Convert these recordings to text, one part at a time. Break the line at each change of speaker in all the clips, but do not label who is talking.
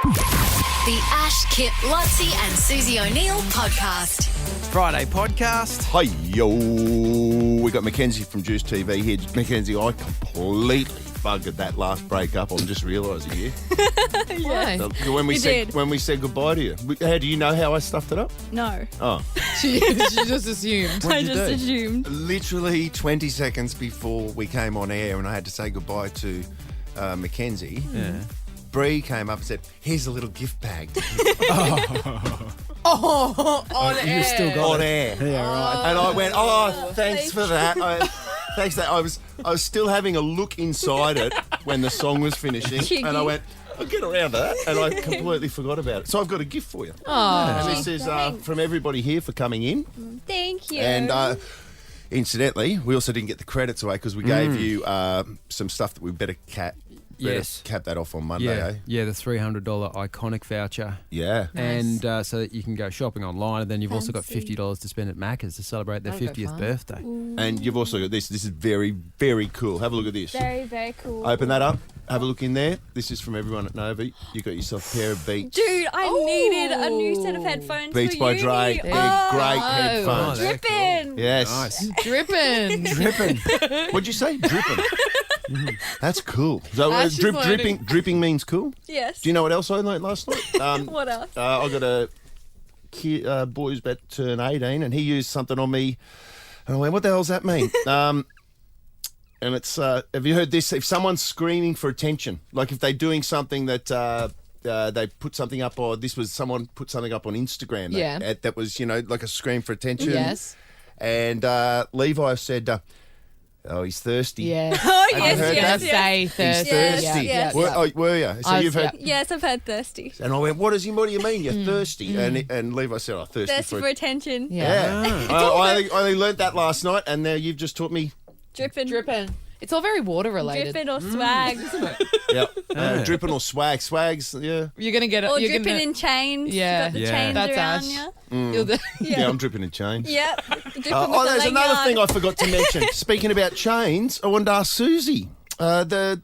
The Ash, Kip, Lotzie and Susie O'Neill podcast.
Friday podcast.
Hi, yo. We got Mackenzie from Juice TV here. Mackenzie, I completely buggered that last break-up. I'm just realising here.
Why?
When we
You
said goodbye to you. How do you know how I stuffed it up?
No.
Oh.
She just assumed.
I just assumed.
Literally 20 seconds before we came on air and I had to say goodbye to Mackenzie.
Yeah.
Bree came up and said, "Here's a little gift bag."
On air.
You still got
on
it.
air.
Yeah, right.
And I went, thanks for that. Thanks for that. I was still having a look inside it when the song was finishing.
Cheeky.
And I went, I'll get around to that. And I completely forgot about it. So I've got a gift for you. And this is from everybody here for coming in.
Thank you.
And incidentally, we also didn't get the credits away because we gave you some stuff that we better cap that off on Monday,
Yeah,
eh?
yeah, the $300 iconic voucher.
Yeah.
And so that you can go shopping online, and then you've also got
Fancy.
$50 to spend at Macca's to celebrate their
That'll go
50th
far.
birthday.
And you've also got this. This is very, very cool. Have a look at this.
very, very cool.
Open that up. Have a look in there. This is from everyone at Nova. You got yourself a pair of Beats.
Dude, I needed a new set of headphones
Beats
for
by
uni.
Dre. They're great headphones.
they're
Dripping.
Yes.
Nice.
Dripping.
Dripping.
What'd you say? Dripping. That's cool. So
Ash is learning.
dripping means cool.
Yes.
Do you know what else I learned last night?
What else?
I got a kid, boy who's about to turn 18, and he used something on me, and I went, "What the hell does that mean?" And it's, have you heard this? If someone's screaming for attention, like if they're doing something that they put something up, or someone put something up on Instagram that was, like a scream for attention.
Yes.
And Levi said, he's thirsty.
Yeah.
Oh,
Have you
yes,
heard
yes,
that?
Say
yes.
thirsty.
He's thirsty.
yes.
Were you? So you've heard.
Yes, I've heard thirsty.
And I went, what do you mean? You're thirsty? And Levi said, thirsty
Thirsty for attention.
Yeah.
I only learnt that last night, and now you've just taught me.
Dripping.
Dripping. It's all very water related.
Dripping or swag.
Yep. Dripping or swag. Swags, yeah.
You're gonna get it.
Or
you're
dripping
gonna,
in chains.
Yeah.
Got the
Yeah.
chains
That's
around
Ash.
you.
You'll do,
Yeah, I'm dripping in chains.
Yep. Dripping with
There's
the
another
lanyard.
thing I forgot to mention. Speaking about chains, I wanted to ask Susie. The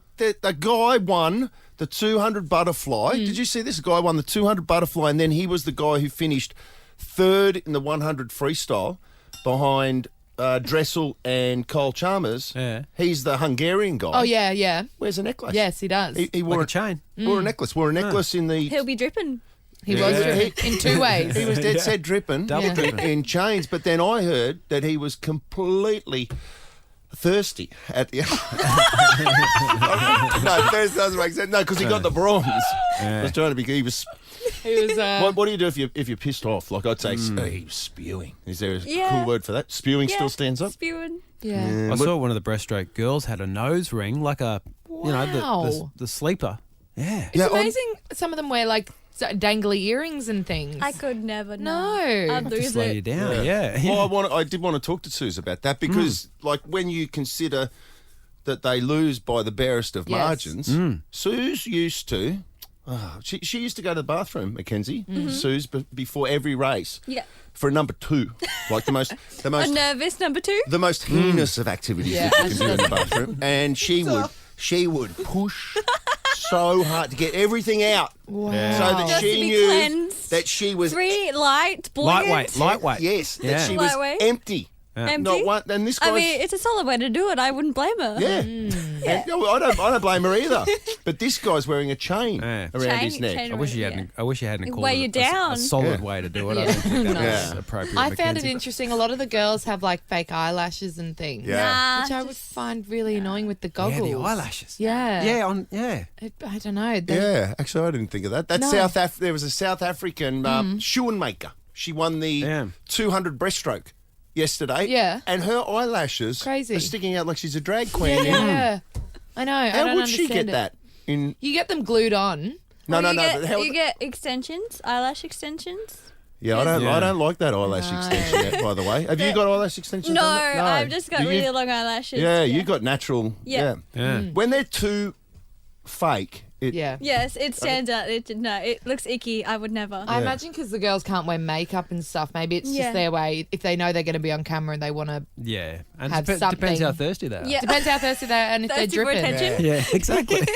guy won the 200 butterfly. Did you see this? The guy won the 200 butterfly, and then he was the guy who finished third in the 100 freestyle behind Dressel and Cole Chalmers.
Yeah.
He's the Hungarian guy.
Oh yeah, yeah.
Wears a necklace.
Yes, he does.
He wore
Like a chain.
Wore a necklace. Wore a necklace in the.
He'll be dripping.
He
Yeah.
was dripping in two ways.
He was dead set dripping
Double
Yeah.
dripping.
in chains, but then I heard that he was completely thirsty at the No, thirsty doesn't make sense. No, because he got the bronze. I was trying to be. He was.
He was.
What do you do if you're pissed off? Like I'd say, he was spewing. Is there a
Yeah.
cool word for that? Spewing
Yeah.
still stands up.
Spewing.
Yeah.
I saw one of the breaststroke girls had a nose ring, like a,
Wow.
the sleeper. Yeah.
It's
Yeah,
amazing. Some of them wear like dangly earrings and things.
I could never know.
No.
I'd
To
lose
slow you
it.
down. Yeah.
Well, I did want to talk to Suze about that because, like, when you consider that they lose by the barest of
Yes.
margins, Suze used to. She used to go to the bathroom, Mackenzie, Suze, before every race
Yeah.
for a number 2, like the most
A nervous number 2.
the most heinous of activities
Yeah.
that you can do in the bathroom, and she would push so hard to get everything out,
Wow.
so that
Just
she
to be
knew
cleansed.
that she was
Light,
Lightweight.
yes,
Yeah.
that she was
Lightweight.
empty.
Empty.
Not one, and this guy's
I mean, it's a solid way to do it. I wouldn't blame her.
yeah. And, no, I don't blame her either. But this guy's wearing a chain
Yeah.
around his neck.
Chain
I wish you
around,
hadn't. I wish you hadn't called
Weigh
it
you
a
down.
solid
Yeah.
way to do it. I don't think that was
Yeah.
appropriate.
I found it
Mackenzie.
interesting. A lot of the girls have like fake eyelashes and things.
Yeah.
Nah,
Which I would find really annoying with the goggles.
Yeah, the eyelashes.
Yeah.
Yeah.
I don't know. They-
Yeah, actually, I didn't think of that. There was a South African shoemaker. She won the 200 breaststroke yesterday.
Yeah.
And her eyelashes
Crazy.
are sticking out like she's a drag queen.
Yeah. I know. I
How
don't
would she get
understand it.
that? In
You get them glued on.
no.
You
But how?
you get extensions, eyelash extensions.
Yeah, I don't.
Yeah.
I don't like that eyelash extension yet. By the way, have you got eyelash extensions?
No,
on that?
I've just got
Do you?
really long eyelashes.
Yeah, you got natural.
Yeah.
Yeah.
When they're too fake, it,
Yeah.
Yes, it stands out. It looks icky. I would never.
I imagine because the girls can't wear makeup and stuff. Maybe it's
Yeah.
just their way. If they know they're going to be on camera and they want to.
Yeah. And
Have
depends
something.
how thirsty they are.
Yeah.
Depends how thirsty they are and if
Thirsty
they're
for
dripping.
attention.
Yeah, exactly.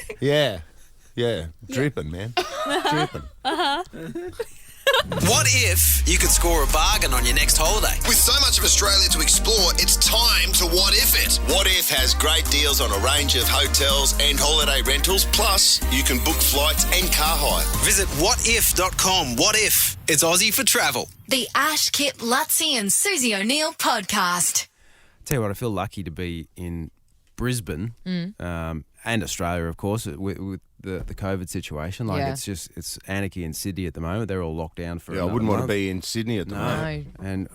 Yeah, dripping, man.
What if you could score a bargain on your next holiday?
With so much of Australia to explore, it's time to What If It. What If has great deals on a range of hotels and holiday rentals, plus you can book flights and car hire.
Visit whatif.com. What if? It's Aussie for travel.
The Ash, Kip, Lutzi and Susie O'Neill podcast.
Tell you what, I feel lucky to be in Brisbane and Australia, of course, with the COVID situation. Like,
Yeah.
it's anarchy in Sydney at the moment. They're all locked down for
Yeah, I
another
wouldn't want to
month.
be in Sydney at the moment.
No.
And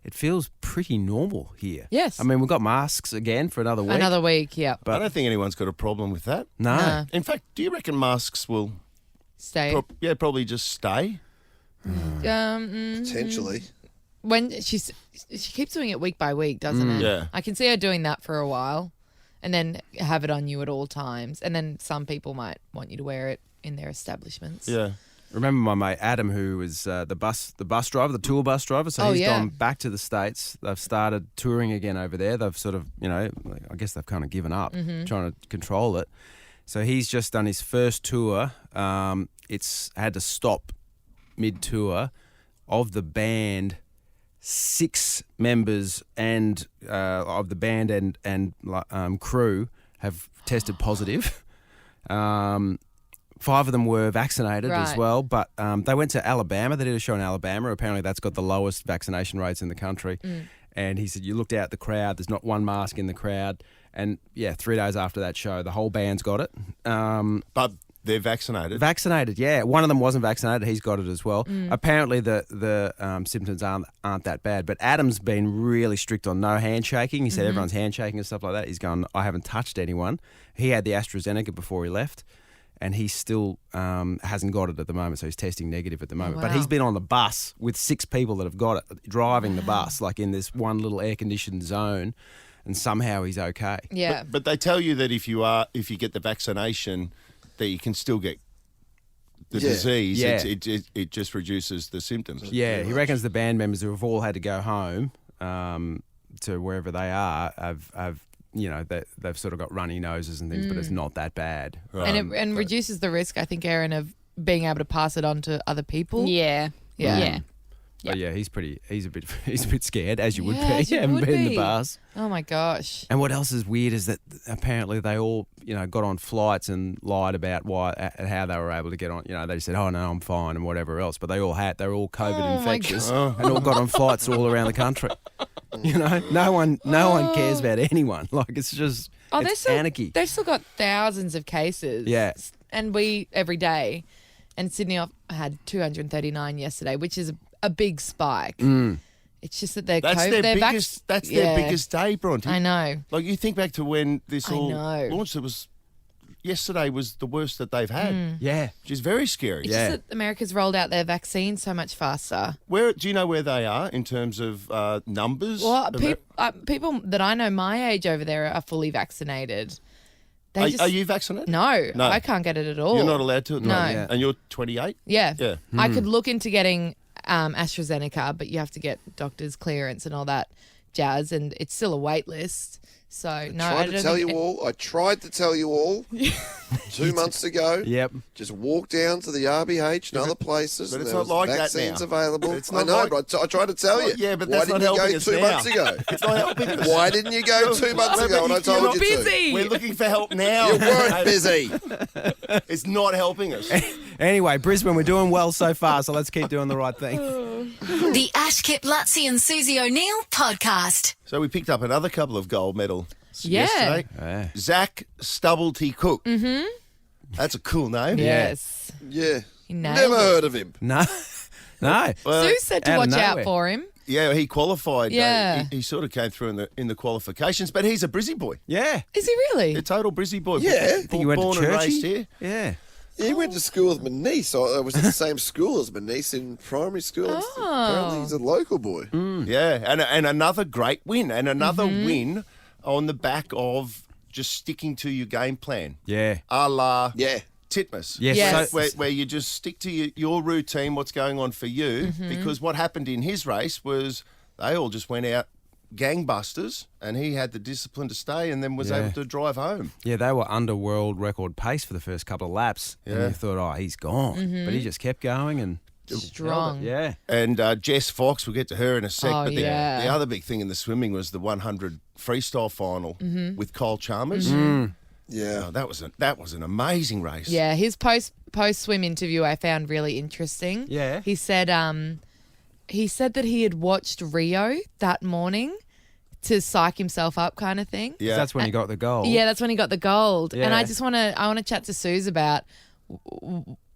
it feels pretty normal here.
Yes.
I mean, we've got masks again for another week.
Another week, yeah.
I don't think anyone's got a problem with that.
No.
No.
In fact, do you reckon masks will
Stay.
probably just stay?
Potentially.
When she keeps doing it week by week, doesn't it?
Yeah.
I can see her doing that for a while, and then have it on you at all times. And then some people might want you to wear it in their establishments.
Yeah.
Remember my mate Adam, who was the bus driver, the tour bus driver. So
Oh,
he's
yeah.
gone back to the States. They've started touring again over there. They've sort of, I guess they've kind of given up
Mm-hmm.
trying to control it. So he's just done his first tour. It's had to stop mid-tour. Of the band, 6 members and of the band and crew have tested positive. 5 of them were vaccinated as
Right.
well, but they went to Alabama. They did a show in Alabama. Apparently that's got the lowest vaccination rates in the country. And he said, you looked out the crowd, there's not one mask in the crowd. And, 3 days after that show, the whole band's got it.
But they're vaccinated.
Vaccinated, yeah. One of them wasn't vaccinated. He's got it as well. Apparently, the symptoms aren't that bad. But Adam's been really strict on no handshaking. He said everyone's handshaking and stuff like that. He's gone, I haven't touched anyone. He had the AstraZeneca before he left, and he still hasn't got it at the moment. So he's testing negative at the moment. But
wow.
he's been on the bus with 6 people that have got it, driving the bus, like in this one little air-conditioned zone, and somehow he's okay.
Yeah.
But they tell you that if you get the vaccination, that you can still get the disease.
Yeah.
It just reduces the symptoms.
Yeah, he reckons the band members who have all had to go home to wherever they are have they've sort of got runny noses and things, but it's not that bad.
And it reduces the risk, I think, Aaron, of being able to pass it on to other people.
Yeah.
Yeah.
But he's a bit scared, as you would
Yeah,
be.
as you
Haven't
would
been in the
be.
bars.
Oh my gosh.
And what else is weird is that apparently they all, got on flights and lied about how they were able to get on. They just said, "Oh no, I'm fine," and whatever else. But they're all COVID
Oh, my
infectious and all got on flights all around the country. No one cares about anyone. Like, it's just it's anarchy.
They've still got thousands of cases.
Yeah.
And we every day. And Sydney had 239 yesterday, which is a big spike. It's just that they're
That's
COVID.
their biggest. That's their biggest day, Bronte.
I know.
Like, you think back to when this
I
all
know.
launched. Yesterday was the worst that they've had,
Yeah.
which is very scary.
It's just that America's rolled out their vaccine so much faster.
Where do you know where they are in terms of numbers?
Well, people that I know my age over there are fully vaccinated.
Are you vaccinated?
No,
No.
I can't get it at all.
You're not allowed to. at the
No.
moment.
Yeah.
And you're 28.
Yeah.
Yeah.
I could look into getting AstraZeneca, but you have to get doctor's clearance and all that jazz, and it's still a wait list. So, no, I
I
don't
tried to tell you all 2 months ago.
Yep.
Just walk down to the RBH and other places.
but
and
it's
there
not
was
like that
vaccines
now.
available.
It's
I
not
know,
like-
but I tried to tell you.
Yeah, but
why
that's not
didn't you
helping
go
us
2
now.
months ago?
It's not helping us.
Why didn't you go 2 months ago when I told
You're
you
busy.
We're looking for help now.
to? You weren't busy.
It's not helping us.
Anyway, Brisbane, we're doing well so far, so let's keep doing the right thing.
The Ash, Kip, Lutzi and Susie O'Neill podcast.
So we picked up another couple of gold medals
Yeah.
yesterday.
Yeah.
Zach Stubblety Cook. Mm-hmm. That's a cool name.
Yes.
Yeah.
He nailed
Never
it.
heard of him.
No.
Sue said to
out of
watch out
nowhere.
for him.
Yeah, he qualified.
Yeah.
He sort of came through in the qualifications, but he's a Brizzy boy.
Yeah.
Is he really?
A total Brizzy boy.
Yeah. I
think you went to
born and
Churchie?
raised here.
Yeah.
He went to school with my niece. I was at the same school as my niece in primary school. Apparently he's a local boy.
Yeah, and another great win, and another
Mm-hmm.
win on the back of just sticking to your game plan,
Yeah.
a la
Yeah.
Titmus.
Yes.
Yes.
So,
Where you just stick to your routine, what's going on for you,
Mm-hmm.
because what happened in his race was they all just went out gangbusters, and he had the discipline to stay and then was able to drive home.
Yeah, they were under world record pace for the first couple of laps.
Yeah.
And you thought, oh, he's gone. But he just kept going and...
Strong.
Yeah.
And Jess Fox, we'll get to her in a sec.
Oh,
but
yeah.
the other big thing in the swimming was the 100 freestyle final with Kyle Chalmers.
Yeah.
Oh, that was an amazing race.
Yeah, his post swim interview I found really interesting.
Yeah.
He said that he had watched Rio that morning to psych himself up, kind of thing.
Yeah.
That's when he got the goal.
Yeah, that's when he got the gold. And I
Yeah.
just want to chat to Suze about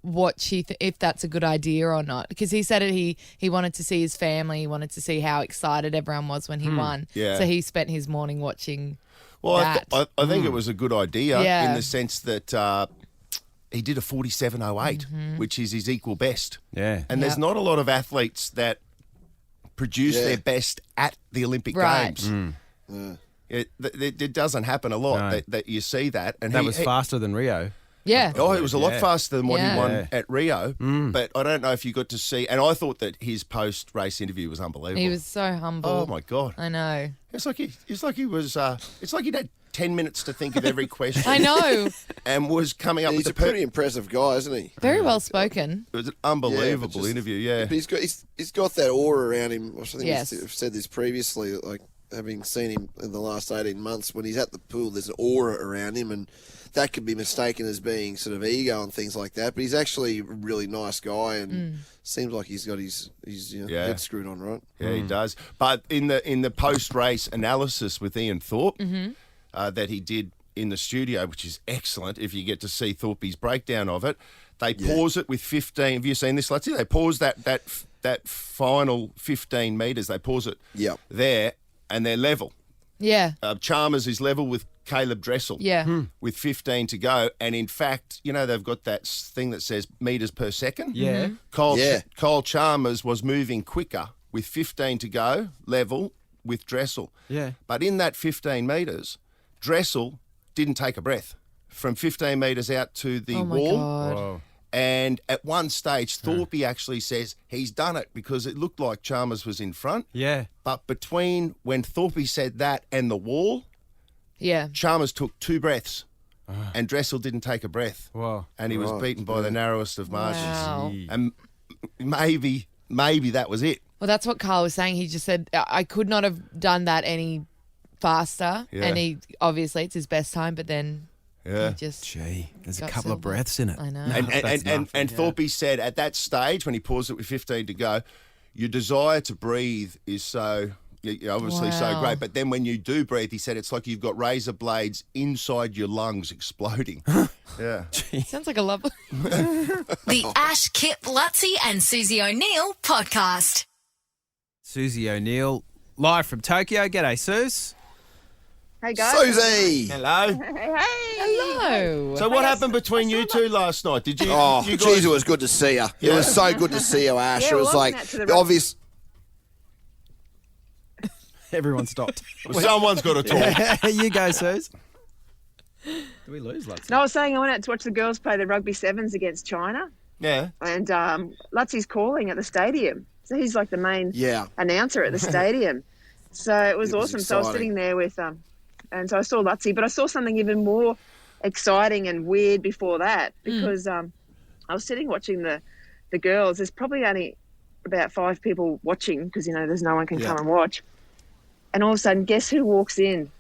what if that's a good idea or not, because he said he wanted to see his family, he wanted to see how excited everyone was when he won.
Yeah.
So he spent his morning watching.
Well,
that.
I think it was a good idea
Yeah.
in the sense that he did a 47.08, which is his equal best.
Yeah.
And there's not a lot of athletes that produce their best at the Olympic
Right.
Games. It doesn't happen a lot
No.
that you see that. And
That was faster than Rio.
Yeah.
Oh, it was a lot faster than what
Yeah.
he won
Yeah.
at Rio. But I don't know if you got to see. And I thought that his post-race interview was unbelievable.
He was so humble.
Oh my God!
I know.
It's like he was. It's like he'd had 10 minutes to think of every question.
I know.
And was coming up
He's
with
a pretty impressive guy, isn't he?
Very well spoken.
It was an unbelievable
but just-
interview. Yeah.
But he's got that aura around him. I think
Yes.
I've said this previously, like having seen him in the last 18 months, when he's at the pool, there's an aura around him, and that could be mistaken as being sort of ego and things like that. But he's actually a really nice guy, and seems like he's got his head screwed on right.
Yeah, he does. But in the post-race analysis with Ian Thorpe that he did in the studio, which is excellent, if you get to see Thorpe's breakdown of it, they pause it with 15. Have you seen this, Lutzy? They pause that final 15 metres. They pause it there, and they're level.
Yeah.
Chalmers is level with Caleb Dressel.
Yeah.
With 15 to go. And in fact, they've got that thing that says metres per second.
Yeah.
Kyle Chalmers was moving quicker with 15 to go, level with Dressel.
Yeah.
But in that 15 metres, Dressel didn't take a breath from 15 metres out to the
Oh my
wall.
God.
Whoa.
And at one stage, Thorpe actually says he's done it because it looked like Chalmers was in front.
Yeah.
But between when Thorpe said that and the wall,
Yeah.
Chalmers took 2 breaths and Dressel didn't take a breath.
Wow.
And he was beaten by the narrowest of margins.
Wow.
And maybe that was it.
Well, that's what Carl was saying. He just said, I could not have done that any faster.
Yeah.
And he, obviously, it's his best time, but then
Yeah.
he just.
Gee, there's a
got
couple of
silver.
breaths in it.
I know.
And Thorpe said at that stage, when he paused it with 15 to go, your desire to breathe is so, obviously so
Wow.
great. But then when you do breathe, he said it's like you've got razor blades inside your lungs exploding. Yeah.
Sounds like a lovely.
The Ash, Kip, Lutzy and Susie O'Neill podcast.
Susie O'Neill, live from Tokyo. G'day, Suze.
Hey guys.
Susie!
Hello.
Hello.
So what happened between you two last night? Did you?
Oh,
you
geez, it was good to see you. It was so good to see you, Ash.
Yeah,
it was
welcome
like
out to the
obvious.
Everyone stopped.
Someone's got to talk.
You go, Suze. Do we lose, Lutzy?
No, I was saying I went out to watch the girls play the rugby sevens against China,
Yeah.
and Lutzy's calling at the stadium. So he's like the main
Yeah.
announcer at the stadium. So it was
was
awesome. So I was
exciting.
sitting there with and so I saw Lutzy, but I saw something even more exciting and weird before that because I was sitting watching the girls. There's probably only about 5 people watching because there's no one can come and watch. And all of a sudden, guess who walks in?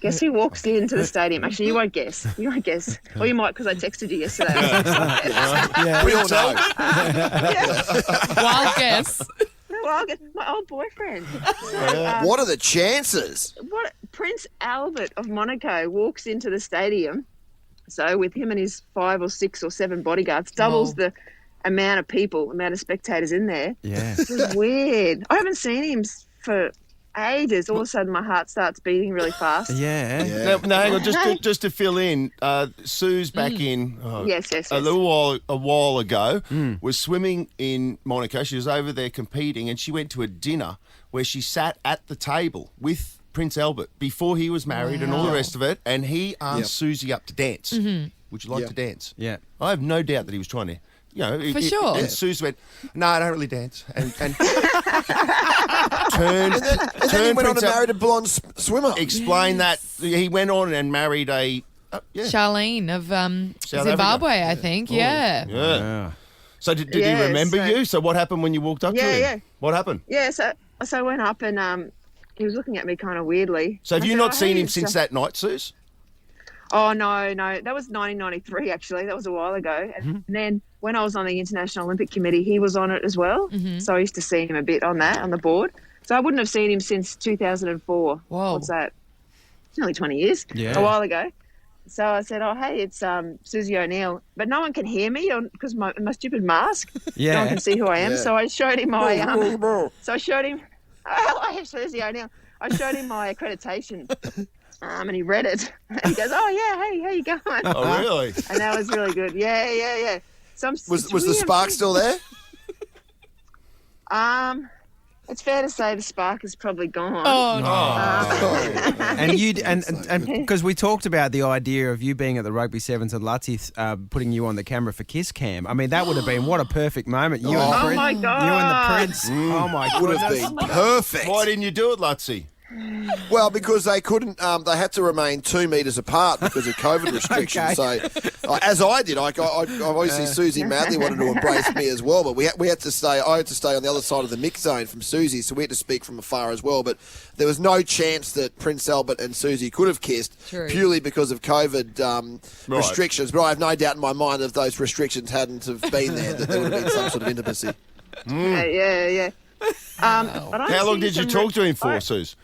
Guess who walks into the stadium? Actually, you won't guess. You won't guess. Or you might because I texted you yesterday.
Yeah.
We all know.
Wild guess.
Well, I'll get my old boyfriend.
What are the chances?
What Prince Albert of Monaco walks into the stadium, so with him and his 5 or 6 or 7 bodyguards, doubles the amount of spectators in there.
Yeah.
It was weird. I haven't seen him for ages. All of a sudden, my heart starts beating really fast.
Yeah.
No, hang on. Just to fill in, Sue's back in.
Yes.
A while ago, was swimming in Monaco. She was over there competing, and she went to a dinner where she sat at the table with Prince Albert before he was married and all the rest of it. And he asked Susie up to dance. Would you like to dance?
Yeah.
I have no doubt that he was trying to
For sure.
And Suze went, "No, I don't really dance." And turned.
And then he went on and married a blonde swimmer.
Explain that he went on and married a
Charlene of Zimbabwe, I think.
Yeah. So did he
Yeah,
remember
so-
you? So what happened when you walked up to him?
Yeah.
What happened?
Yeah, so I went up and he was looking at me kind of weirdly.
So have
I
you
said,
not
"Oh,
seen
hey,
him since that night, Suze?
Oh, no. That was 1993, actually. That was a while ago. And then when I was on the International Olympic Committee, he was on it as well. So I used to see him a bit on the board. So I wouldn't have seen him since 2004.
Whoa.
What's that? It's nearly 20 years.
Yeah.
A while ago. So I said, "Oh, hey, it's Susie O'Neill." But no one can hear me because my stupid mask.
Yeah.
No one can see who I am.
Yeah.
So I showed him my... So I showed him... Oh, I have Susie O'Neill. I showed him my accreditation. And he read it. And he goes, "Oh, yeah, hey, how you going?"
Oh, really?
And that was really good. Yeah. So
Was the spark still there?
It's fair to say the spark is probably gone.
Oh, no.
And you and because we talked about the idea of you being at the Rugby Sevens and Lutzi putting you on the camera for Kiss Cam. I mean, that would have been what a perfect moment. You and
Oh,
Prince,
my
you and the
God.
Prince. Oh my
Would
goodness.
have been perfect.
Why didn't you do it, Lutzi?
Well, because they couldn't, they had to remain 2 metres apart because of COVID restrictions.
Okay.
So, as I did, I obviously Susie Madley wanted to embrace me as well, but we had to stay. I had to stay on the other side of the mix zone from Susie, so we had to speak from afar as well. But there was no chance that Prince Albert and Susie could have kissed purely because of COVID restrictions. But I have no doubt in my mind that if those restrictions hadn't have been there, that there would have been some sort of intimacy.
Yeah. But I
How long
see
did you
some
talk to him for, Suze?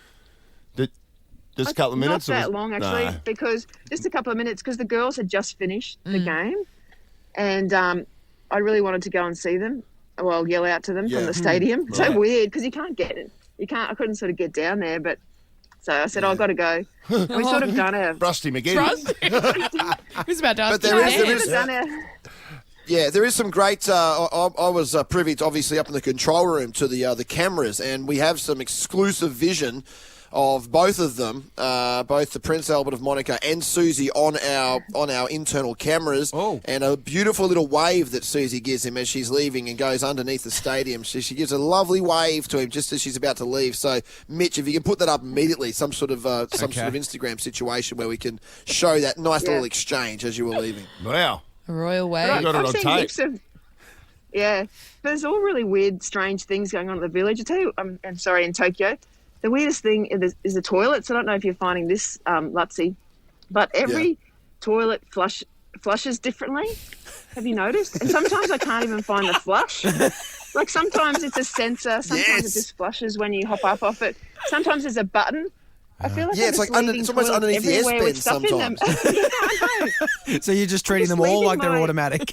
Just a couple of minutes?
Not
or
that
was-
long, actually,
No.
because just a couple of minutes because the girls had just finished the game, and I really wanted to go and see them. Well, yell out to them from the stadium. It's so weird because you can't get it. I couldn't sort of get down there, but so I said, "I've got to go." And we sort of done our.
Brushed him again.
Who's about to ask
But there is-
you
there is-
that?
Done our.
Yeah, there is some great. I was privy to, obviously, up in the control room to the cameras, and we have some exclusive vision of both of them, both the Prince Albert of Monaco and Susie on our internal cameras, and a beautiful little wave that Susie gives him as she's leaving and goes underneath the stadium. She gives a lovely wave to him just as she's about to leave. So, Mitch, if you can put that up immediately, some sort of Instagram situation where we can show that nice little exchange as you were leaving.
Wow.
A royal
You
wave.
got it
I've
on
seen
tape.
heaps of. Yeah, there's all really weird, strange things going on at the village. I tell you, I'm sorry, in Tokyo. The weirdest thing is the toilets. I don't know if you're finding this, Lutzi, but every toilet flushes differently. Have you noticed? And sometimes I can't even find the flush. Like sometimes it's a sensor. Sometimes it just flushes when you hop up off it. Sometimes there's a button. I feel like
Yeah, it's like it's almost underneath the S bend sometimes.
Yeah, I know.
So you're just treating
just
them all
leaving
like they're
my-
automatic.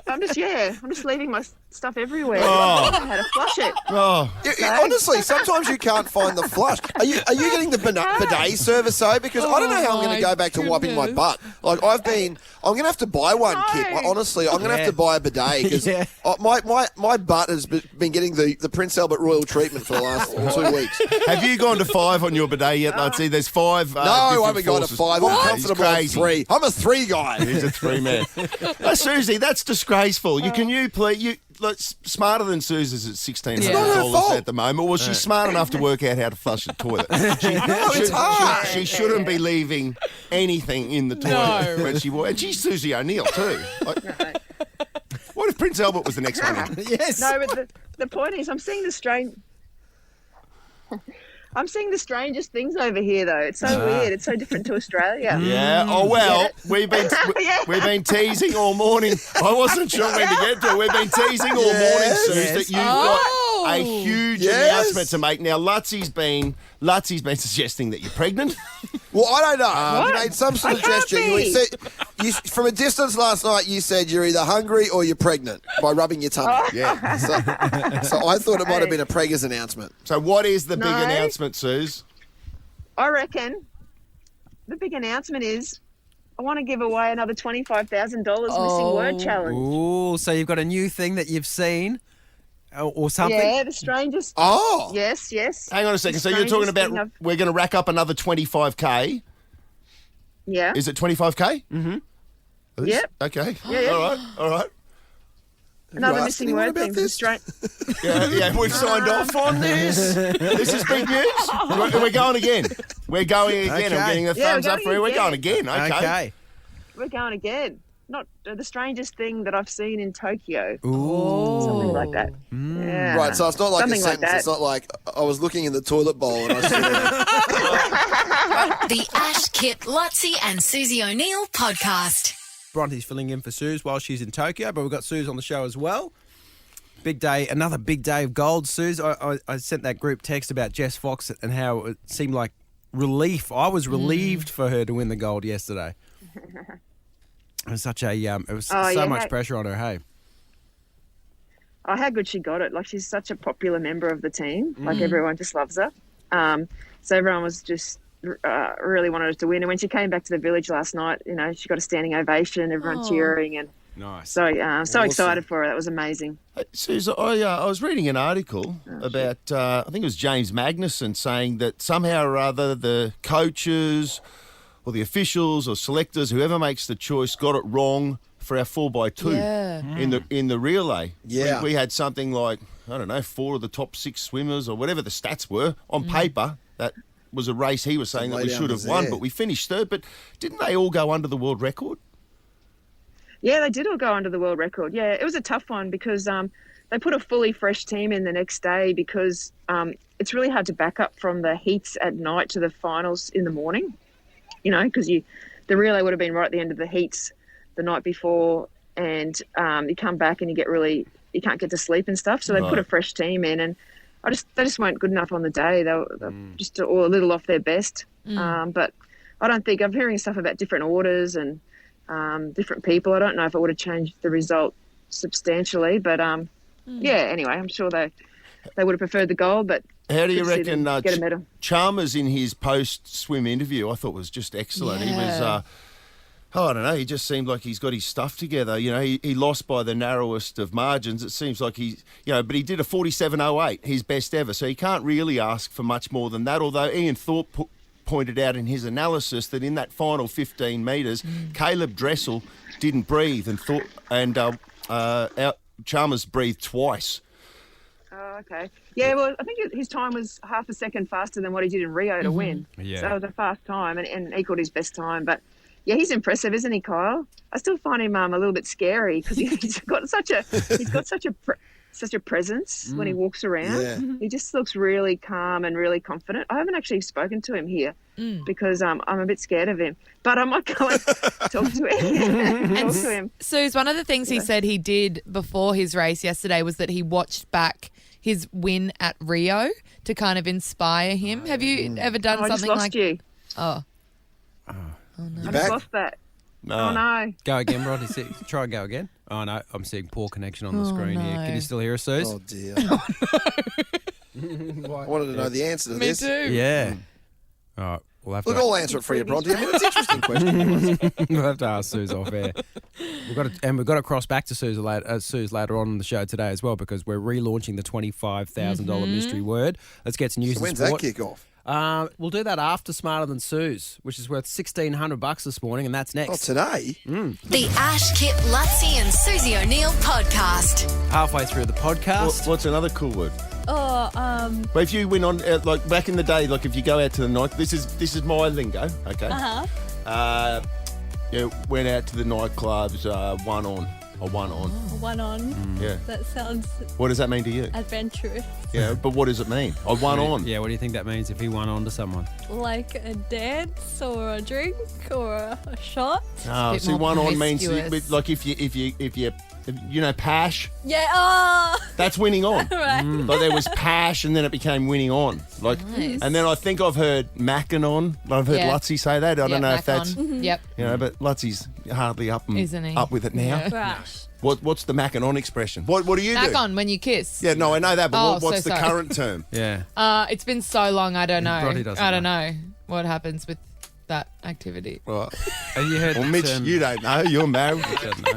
I'm just leaving my stuff everywhere.
Oh.
I don't know how to flush it.
Oh,
Honestly, sometimes you can't find the flush. Are you getting the bidet service though? Because I don't know how I'm going to go back to wiping my butt. Like I'm going to have to buy one, Kip. Like, honestly, I'm going to have to buy a bidet because my butt has been getting the Prince Albert Royal treatment for the last 2 weeks.
have you gone to 5 on your bidet yet, Lutzi? There's 5.
No, I
different
haven't gone to
forces.
5.
What?
I'm
He's
comfortable at
crazy.
3. I'm a 3 guy.
He's a 3-man. Susie, that's disgraceful. Can you please? You look smarter than Susie's at $1,600 at the moment. Was she smart enough to work out how to flush a toilet?
It's hard.
She shouldn't be leaving anything in the toilet when she and she's Susie O'Neill too. Like, what if Prince Albert was the next one in?
Yes.
No, but the point is, I'm seeing the strangest things over here, though. It's so weird. It's so different to Australia.
Yeah. Oh well, we've been teasing all morning. I wasn't sure when to get to it. We've been teasing all morning, Suze, that you've got a huge announcement to make. Now, Lutzi's been suggesting that you're pregnant.
Well, I don't know. You made some sort of
I can't
gesture.
be.
From a distance last night, you said you're either hungry or you're pregnant by rubbing your tummy.
Yeah.
So I thought it might have been a preggers announcement.
So what is the big
No.
announcement, Suze?
I reckon the big announcement is I want to give away another $25,000 missing word challenge.
Ooh, so you've got a new thing that you've seen or something?
Yeah, the strangest.
Oh.
Yes.
Hang on a second.
The
So you're talking
strangest
about
thing I've-
we're going to rack up another 25K.
Yeah.
Is it 25K? Mm-hmm.
Yep.
Okay.
Yeah.
All right.
Another
asked
missing
anyone
word
about
thing.
this?
Yeah, we've signed off on this. This is big news. We're going again. We're going again.
Okay.
I'm getting a
Yeah,
thumbs
we're
up
going
for you. We're
again.
going again. Okay.
We're going again. Not the strangest thing that I've seen in Tokyo.
Ooh.
Something like that.
Mm.
Yeah.
Right, so it's not like
Something
a
like
sentence.
that.
It's not like I was looking in the toilet bowl and I saw
The Ash, Kip, Lutzi and Susie O'Neill podcast.
Bronte's filling in for Suze while she's in Tokyo, but we've got Suze on the show as well. Big day, another big day of gold, Suze. I sent that group text about Jess Fox and how it seemed like relief. I was relieved for her to win the gold yesterday. It was such a much pressure on her. Hey,
Oh, how good she got it. Like, she's such a popular member of the team. Like, everyone just loves her. So everyone was just really wanted her to win. And when she came back to the village last night, you know, she got a standing ovation, everyone cheering. And
nice.
so
Awesome.
excited for her. That was amazing.
Hey, Suze, I was reading an article about, I think it was James Magnuson, saying that somehow or other the coaches or the officials or selectors, whoever makes the choice, got it wrong for our 4x2
Yeah.
in the relay.
Yeah.
We had something like, I don't know, 4 of the top 6 swimmers or whatever the stats were. On paper, that was a race he was saying that we should have won, but we finished third. But didn't they all go under the world record?
Yeah, they did all go under the world record. Yeah, it was a tough one because they put a fully fresh team in the next day because it's really hard to back up from the heats at night to the finals in the morning, you know, because the relay would have been right at the end of the heats the night before, and you come back and you can't get to sleep and stuff. So they put a fresh team in, and they just weren't good enough on the day. They were just all a little off their best. But I don't think I'm hearing stuff about different orders and different people. I don't know if it would have changed the result substantially, but yeah. Anyway, I'm sure they would have preferred the gold. But
How do you
good to see them
reckon
get a medal?
Chalmers in his post-swim interview, I thought was just excellent. He was, I don't know, he just seemed like he's got his stuff together. You know, he lost by the narrowest of margins. It seems like but he did a 47.08, his best ever. So he can't really ask for much more than that, although Ian Thorpe pointed out in his analysis that in that final 15 metres, Caleb Dressel didn't breathe and Chalmers breathed twice.
Oh, okay. Yeah, well, I think his time was half a second faster than what he did in Rio to win.
Yeah.
So it was a fast time and equalled his best time. But yeah, he's impressive, isn't he, Kyle? I still find him a little bit scary because he's got such a presence when he walks around.
Yeah.
He just looks really calm and really confident. I haven't actually spoken to him here because I'm a bit scared of him, but I might go and talk to him. Talk to him.
Suze, one of the things he said he did before his race yesterday was that he watched back his win at Rio to kind of inspire him. Have you ever done
I just
something
lost
like?
you.
Oh,
I
You
just
back?
lost that.
No.
Oh no.
Go again, Bronte. Try and go again. Oh, no, I'm seeing poor connection on the screen here.
no.
Can you still hear us, Suze?
Oh, dear. I wanted to know the answer to
me
this.
too.
Yeah. All right, we'll have
Look,
to...
I'll answer it for you, Bronte. I mean, it's an interesting question.
We'll have to ask Suze off air. We've got to cross back to Suze later on in the show today as well because we're relaunching the $25,000 mystery word. Let's get some news
So
and
when's that
sport.
kick off?
We'll do that after Smarter Than Suze, which is worth $1,600 this morning, and that's
Oh,
next.
today?
The Ash, Kip, Lutzi and Susie O'Neill podcast.
Halfway through the podcast.
What's another cool word?
Oh,
But if you went on, like back in the day, like if you go out to the night, this is my lingo, okay? Went out to the nightclubs, one on.
one on.
Yeah.
That sounds
What does that mean to you?
adventurous.
Yeah, but what does it mean? One on.
Yeah, what do you think that means if he won on to someone?
Like a dance or a drink or a shot.
Oh,
bit
see,
more
one on means
promiscuous.
like if you know Pash,
Yeah. Oh.
that's winning on.
Right.
Like there was Pash, and then it became winning on. Like,
Nice.
and then I think I've heard Mackin on. I've heard
Yeah.
Lutzi say that. I don't know if that's
Yep.
but Lutzi's hardly up
Isn't he?
up with it now.
Yeah.
Right.
What's the Mackin on expression? What do you
Back
do?
on when you kiss.
Yeah, no, I know that, but
Oh,
what's
so
the
sorry.
current term?
Yeah.
It's been so long. I don't know.
Brodie doesn't
I don't know what happens with that activity.
Right.
Have you heard
Well,
the
Mitch,
term-
you don't know. You're married.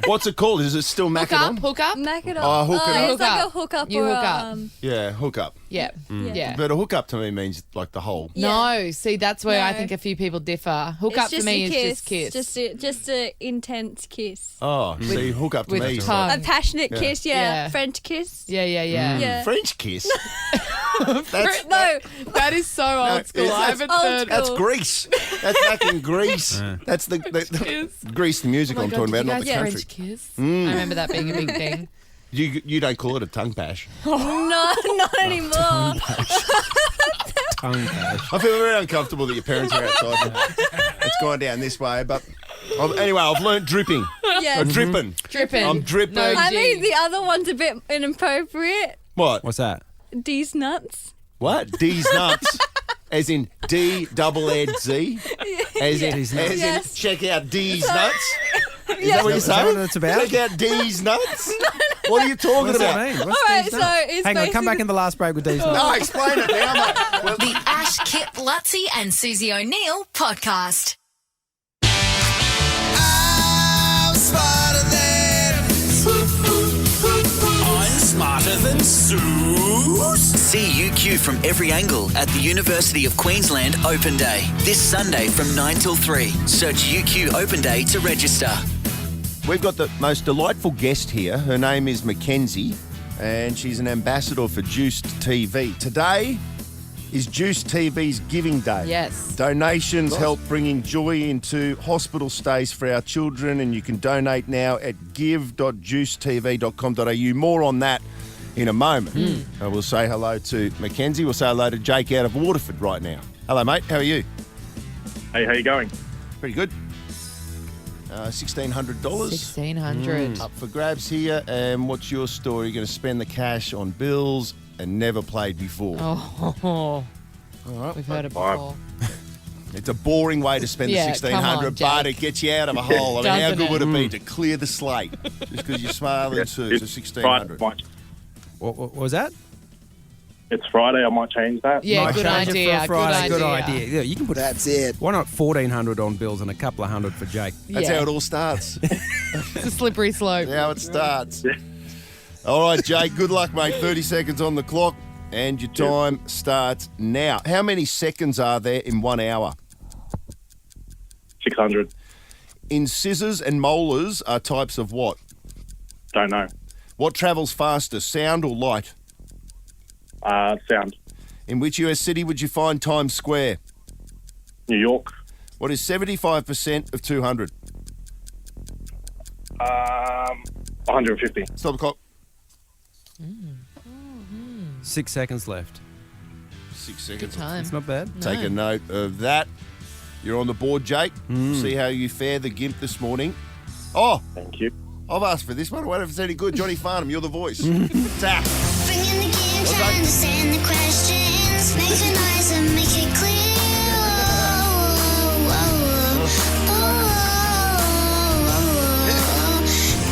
What's it called? Is it still macadam?
Hook up.
Mac it up.
Oh, hook it up.
It's like a hookup
You
or
hook up.
Yeah, hook up.
Yeah. Yeah.
But a hook up to me means like the whole.
No, see, that's where I
No.
think a few people differ. Hook
It's
up to
just
me
a
is just kiss.
Just a intense kiss.
Oh, see, hook up to
with
me. is
tongue.
A passionate kiss,
Yeah.
French kiss.
Yeah.
Yeah.
French kiss. That's
No,
That is so old school. I haven't
old
heard.
school.
That's Greece. That's back in Greece. That's the Greece, the musical
Oh
I'm
my
talking
God,
about, not
did
the
you guys
country.
French kiss. I remember that being a big thing.
You don't call it a tongue pash.
no, not anymore.
Tongue pash.
I feel very uncomfortable that your parents are outside. It's gone down this way, but anyway, I've learnt dripping.
Yeah.
Dripping.
Dripping.
I'm dripping.
No,
I
G.
mean, the other one's a bit inappropriate.
What?
What's that?
These nuts.
What? D's nuts. As in D-double-Ed-Z? As in
Yes.
check out D's nuts? Is
Yes.
that what you're
Is that
saying?
what it's about?
Check out D's nuts? What are you talking
What's
about?
that mean?
All
What's
right,
these
so
nuts?
it's
Hang on, come back
basically-
in the last break with these nuts.
No, explain it now, mate. Well,
The Ash, Kip, Lutzi and Susie O'Neill podcast.
I'm smarter than Suze. See UQ from every angle at the University of Queensland Open Day. This Sunday from 9 till 3. Search UQ Open Day to register.
we've got the most delightful guest here. Her name is Mackenzie, and she's an ambassador for Juiced TV. Today is Juiced TV's Giving Day.
Yes.
Donations help bringing joy into hospital stays for our children, and you can donate now at give.juicetv.com.au. More on that in a moment. We'll say hello to Mackenzie. We'll say hello to Jake out of Waterford right now. Hello, mate. How are you?
Hey, how you going?
Pretty good. $1,600.
1,600.
Up for grabs here. And what's your story? You're going to spend the cash on bills and never played before.
Oh,
All right.
we've heard it before.
It's a boring way to spend
Yeah,
the $1,600,
come on,
but
Jake.
it gets you out of a hole. I mean, how
Doesn't
good
it?
would it be to clear the slate just because you're smiling
Yeah,
too? So
it's
$1,600.
Friday.
What was that?
It's Friday. I might change that.
Yeah,
Might
good
change it
idea.
for a Friday.
Good
Good
idea.
idea. Yeah, you can put
That's it.
Why not 1,400 on bills and a couple of hundred for Jake?
That's
Yeah.
how it all starts.
It's a slippery slope.
How it starts. All right, Jake, good luck, mate. 30 seconds on the clock, and your time starts now. How many seconds are there in 1 hour?
600.
Incisors and molars are types of what?
Don't know.
What travels faster, sound or light?
Sound.
In which US city would you find Times Square?
New York.
What is 75% of 200?
150.
Stop the clock.
6 seconds left.
6 seconds.
Time.
It's not bad.
Take a note of that. You're on the board, Jake. See how you fare the gimp this morning. Oh,
Thank you.
I've asked for this one. I wonder if it's any good. Johnny Farnham, you're the voice. Tap.
Bringing the game, trying to understand the questions. Make it nice and make it clear.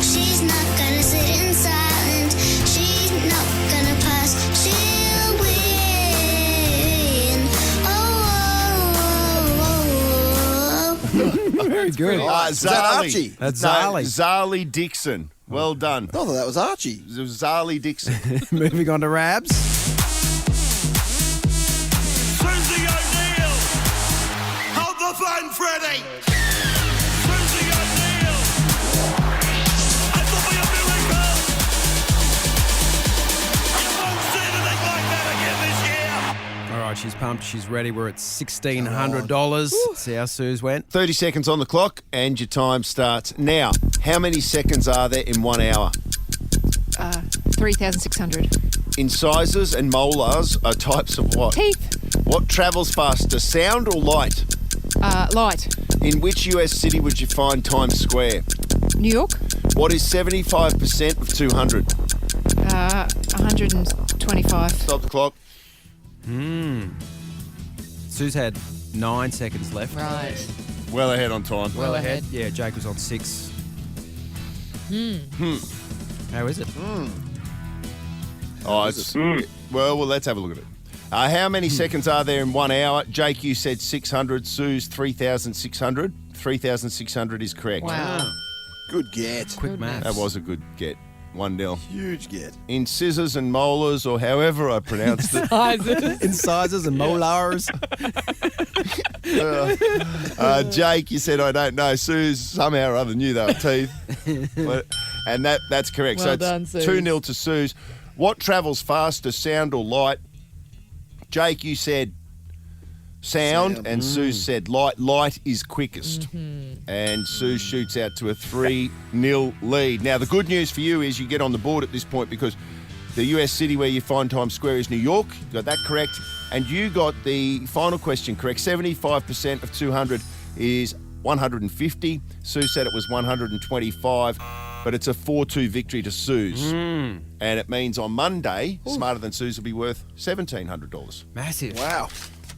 She's not gonna sit in silence. She's not gonna pass. She'll win.
Very good.
Is that Archie?
That's
No,
Zali.
Zali Dixon. Well done.
I thought that was Archie.
It was Zali Dixon.
Moving on to Rabs.
Susie O'Neill! Hold the phone, Freddie! Susie O'Neill! It will be a miracle! You won't see anything like that again this year!
All right, she's pumped. She's ready. We're at $1,600. See how Suze went.
30 seconds on the clock, and your time starts now. How many seconds are there in 1 hour?
3,600.
Incisors and molars are types of what?
Teeth.
What travels faster, sound or light?
Light.
In which US city would you find Times Square?
New York.
What is 75% of 200?
125.
Stop the clock.
Suze had 9 seconds left.
Right.
Well ahead on time.
Well ahead.
Yeah, Jake was on 6. How is it?
Oh, it's well. Let's have a look at it. How many seconds are there in 1 hour? Jake, you said 600. Sue's 3,600. 3,600 is correct.
Wow.
Good get.
Quick maths.
That was a good get. 1-0.
Huge get.
Incisors and molars, or however I pronounced it.
Incisors and molars.
Jake, you said, I don't know. Sue's somehow or other knew they were teeth. And that's correct.
Well
so
done,
it's
Suze.
2-0 to Sue's. What travels faster, sound or light? Jake, you said sound. And Sue said light. Light is quickest. And Sue shoots out to a 3-0 lead. Now, the good news for you is you get on the board at this point because the US city where you find Times Square is New York. You got that correct. And you got the final question correct. 75% of 200 is 150. Sue said it was 125. But it's a 4-2 victory to Sue's. And it means on Monday, Smarter Than Sue's will be worth $1,700.
Massive.
Wow.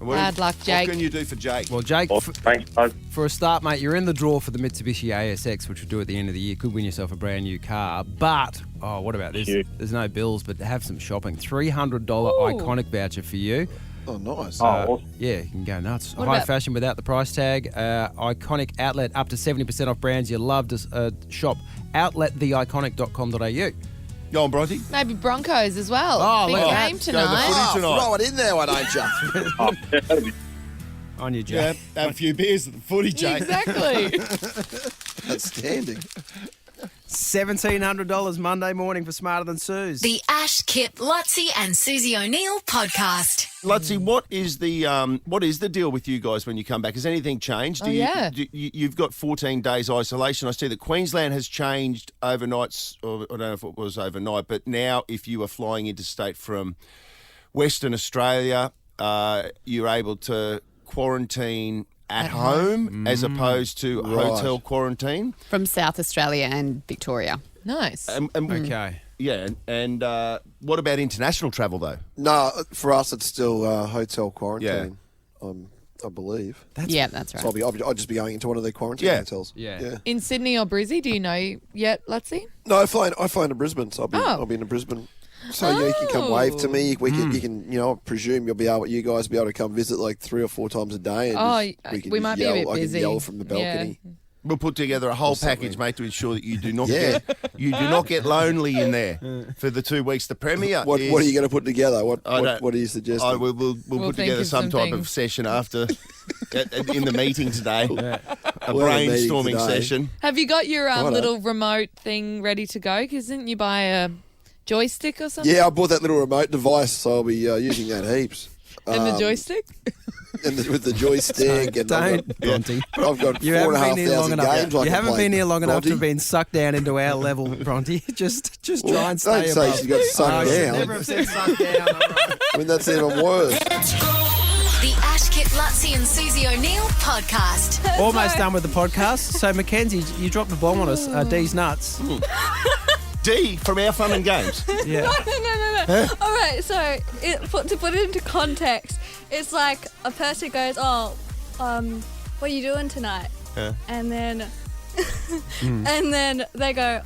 Bad luck, Jake.
What can you do for Jake?
Well, Jake,
Thanks, guys.
for a start, mate, you're in the draw for the Mitsubishi ASX, which we'll do at the end of the year. Could win yourself a brand new car. But, what about this?
you.
There's no bills, but have some shopping. $300 Iconic voucher for you.
Oh, nice.
Awesome.
Yeah, you can go nuts.
What
High
about-
fashion without the price tag. Iconic outlet up to 70% off brands you love to shop. Outlettheiconic.com.au.
Go on, Bronte.
Maybe Broncos as well.
Oh,
Big
look at
game
that. Go the
tonight.
footy tonight.
Throw it in there, why don't you?
Oh, yeah, that'd be
On your
Yeah,
Jake.
have a few beers at the footy, Jake.
Exactly.
Outstanding.
$1,700 Monday morning for Smarter Than Sue's.
The Ash, Kip, Lutzi and Susie O'Neill podcast.
Lutzi, what is the deal with you guys when you come back? Has anything changed? You've got 14 days isolation. I see that Queensland has changed overnights, or I don't know if it was overnight, but now if you are flying interstate from Western Australia, you're able to quarantine at home as opposed to hotel quarantine.
From South Australia and Victoria.
Nice.
Okay.
Yeah, and what about international travel though?
No, for us it's still hotel quarantine. I believe.
That's right.
So I'll just be going into one of their quarantine hotels.
Yeah.
In Sydney or Brizzy, do you know yet, Lutzi?
No, I fly into Brisbane, so I'll be in Brisbane. So you can come wave to me. You can, I presume you guys will be able to come visit like 3 or 4 times a day. And
we might be a bit
I
busy.
can yell from the balcony.
We'll put together a whole package, mate, to ensure that you do not get lonely in there for the 2 weeks. The premiere.
What are you going to put together? What are you suggesting?
We'll put
think
together
of
some
some
type of
things.
session after in the meeting today. A
We're in a
brainstorming
meeting today.
session.
Have you got your
Righto.
little remote thing ready to go? Because didn't you buy a joystick or something?
Yeah, I bought that little remote device, so I'll be using that heaps.
And the joystick?
And with the joystick. And
Don't, Bronte.
I've got
You haven't been here long
4,500
enough.
games I
You
can
haven't
play.
been here long enough to
Bronte.
have been sucked down into our level, Bronte. Just try and stay
Don't say
above.
she's got sucked
I should
down.
never have said sucked down. All right.
I mean, that's even worse.
The Ash, Kip, Lutzi and Susie O'Neill podcast.
Almost done with the podcast. So, Mackenzie, you dropped the bomb on us. D's nuts.
D from Our Fun and Games.
Yeah.
No. All right, so to put it into context, it's like a person goes, what are you doing tonight?
Yeah.
And then, and then they go,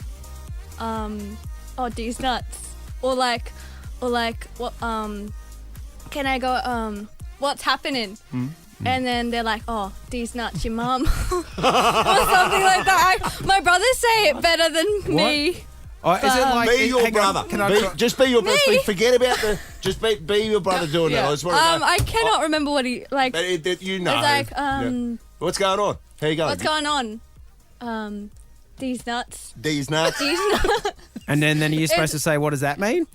these nuts, or like, what, can I go, what's happening? And then they're like, these nuts, your mum, or something like that. My brothers say it better than me.
Oh, is it like
Be your
hang on,
brother.
Can I
Just be your brother.
Me?
Forget about the. Just be your brother doing it. I just want to know.
I cannot remember what he like.
You know.
It's like,
Yeah. What's going on? How you going?
what's going on? These nuts.
These nuts.
These nuts.
And then you're supposed to say, what does that mean?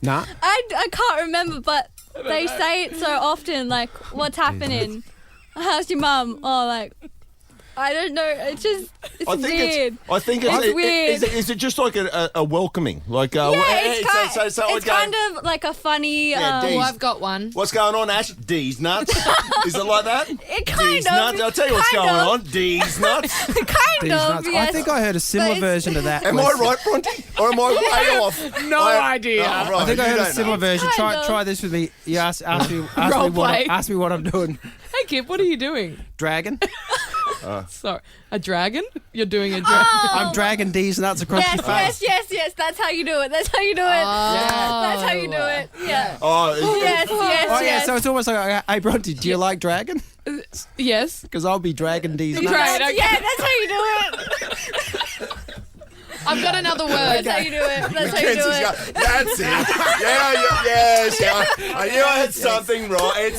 Nah.
I can't remember, but they say it so often. Like, what's happening? How's your mum? Oh, like, I don't know. It's weird.
I think
It's weird.
Is it just like a welcoming? Like
It's kind of like a funny.
Yeah, D's.
Oh, I've got one.
What's going on, Ash? D's nuts. Is it like that?
It kind
D's
of.
nuts. I'll tell you what's
kind
going
of.
on. D's nuts.
Kind
These
of.
nuts.
Yes.
I think I heard a similar
But it's-
version of that.
Am I right, Bronte? Or am I way off?
No idea.
Oh, right,
I think I
you
heard a
don't
similar
know.
version.
Kind of.
Try this with me. You ask
Role play.
me what I'm doing.
Hey, Kip, what are you doing?
Dragon.
Sorry. A dragon? You're doing a dragon.
I'm dragging D's nuts across your face.
Yes. That's how you do it. That's how you do it. That's how you do it. Yeah. Yes.
Oh, yeah, so it's almost like, hey, Bronte, do you like dragon?
Yes.
Because I'll be dragging D's nuts.
Great, okay.
Yeah, that's how you do it.
I've got another word.
That's how you do it. That's how you do it.
That's it. Yes. I knew I had something right.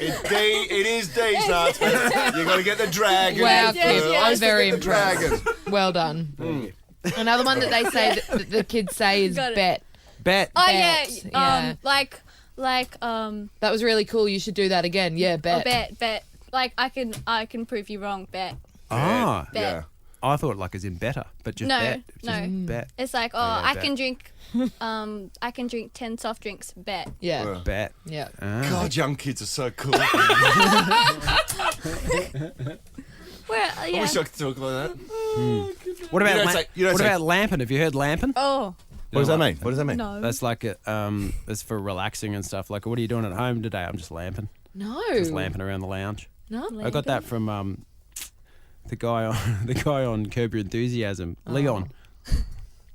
It is D's nuts. You got to get the dragon.
Wow,
Yes,
Kip.
yes.
I'm very
the
impressed.
dragon.
Well done. Another one that they say that the kids say is
Got it.
bet.
Bet.
Oh
Bet,
yeah.
yeah. That was really cool. You should do that again. Yeah, bet.
Bet. Like I can prove you wrong. Bet.
Ah.
Bet.
Yeah.
I thought like as in better, but just
No,
bet.
no.
Just bet.
It's like,
yeah,
I
bet.
can drink, I can drink 10 soft drinks. Bet.
Yeah.
Bet.
Yeah.
God, young kids are so cool.
Well,
I
yeah.
wish I could talk like that.
What about
You don't say- you don't
what
say-
about lamping? Have you heard lamping?
Oh
What does that mean? What does that mean?
no.
That's like it's for relaxing and stuff. Like, what are you doing at home today? I'm just lamping.
No.
Just lamping around the lounge.
No.
I got that from the guy on Curb Your Enthusiasm, Leon.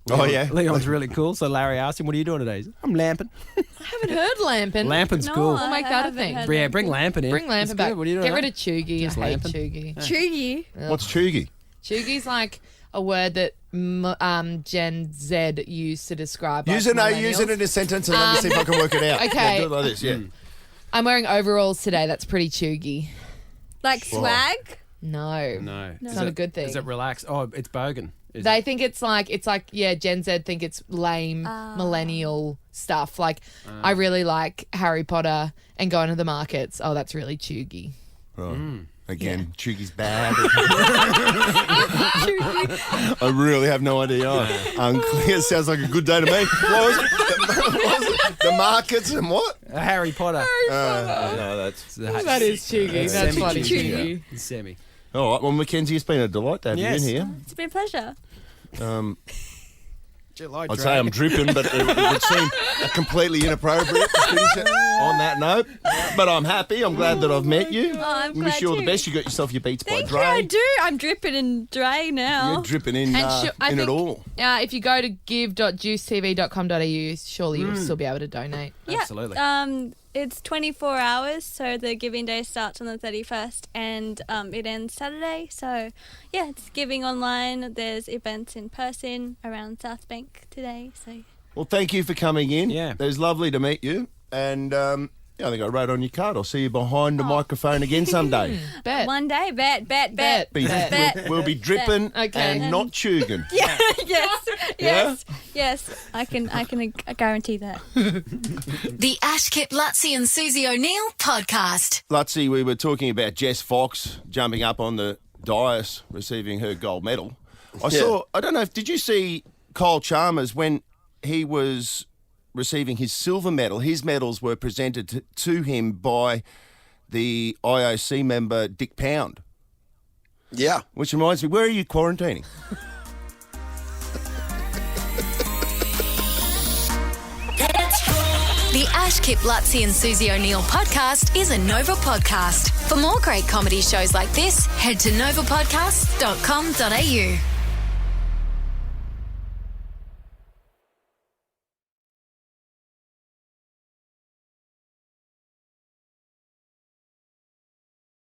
Oh, yeah?
Leon's really cool. So Larry asked him, "What are you doing today?" He's, I'm lamping.
I haven't heard lamping.
Lamping's
No,
cool.
We'll make that a
haven't
thing.
heard
Yeah, bring lamping in.
Bring
It's
lamping
good.
back.
What are you doing?
Get rid of chuggy.
Just
I hate
lamping.
chuggy.
Chuggy.
What's chuggy?
Chuggy's like a word that Gen Z used to describe.
Use
like
it in
millennials.
a sentence and let me see if I can work it out.
Okay.
Yeah, do it like this, yeah.
I'm wearing overalls today. That's pretty chuggy.
Like swag.
No.
No,
It's not a good thing.
Is it relaxed? Oh, it's bogan. Is
They
it?
think it's like Gen Z think it's lame millennial stuff. Like I really like Harry Potter and going to the markets. Oh, that's really chuggy.
Again, chuggy's bad. I really have no idea. Unclear. Sounds like a good day to me. What was it? The markets and what?
Harry Potter.
No, that's...
That is chuggy. That's funny. Chuggy.
Semi.
All right, well, Mackenzie, it's been a delight to have
Yes.
you in here.
It's been a pleasure.
I'd say I'm dripping, but it would seem completely inappropriate to finish it on that note. But I'm happy. I'm glad that I've met you.
Oh, I'm
Wish
glad
you all the
too.
best. You got yourself your Beats
Thank
by
you.
Dre.
I do. I'm dripping in Dre now.
You're dripping in,
And I
in
think,
it all.
if you go to give.juicetv.com.au, surely you'll still be able to donate.
Yeah.
Absolutely.
It's 24 hours, so the giving day starts on the 31st and it ends Saturday. So, yeah, it's giving online. There's events in person around South Bank today. So,
Well, thank you for coming in.
Yeah.
It was lovely to meet you. And I think I wrote on your card. I'll see you behind the microphone again someday.
Bet.
one day, bet.
We'll be dripping
Okay.
and not chugging.
Yeah, yes. I can guarantee that.
The Ash, Kip, Lutzi and Susie O'Neill podcast.
Lutzi, we were talking about Jess Fox jumping up on the dais, receiving her gold medal. I don't know, did you see Kyle Chalmers when he was receiving his silver medal? His medals were presented to him by the IOC member Dick Pound.
Yeah.
Which reminds me, where are you quarantining?
The Ash, Kip, Lutzi and Susie O'Neill podcast is a Nova podcast. For more great comedy shows like this, head to novapodcasts.com.au.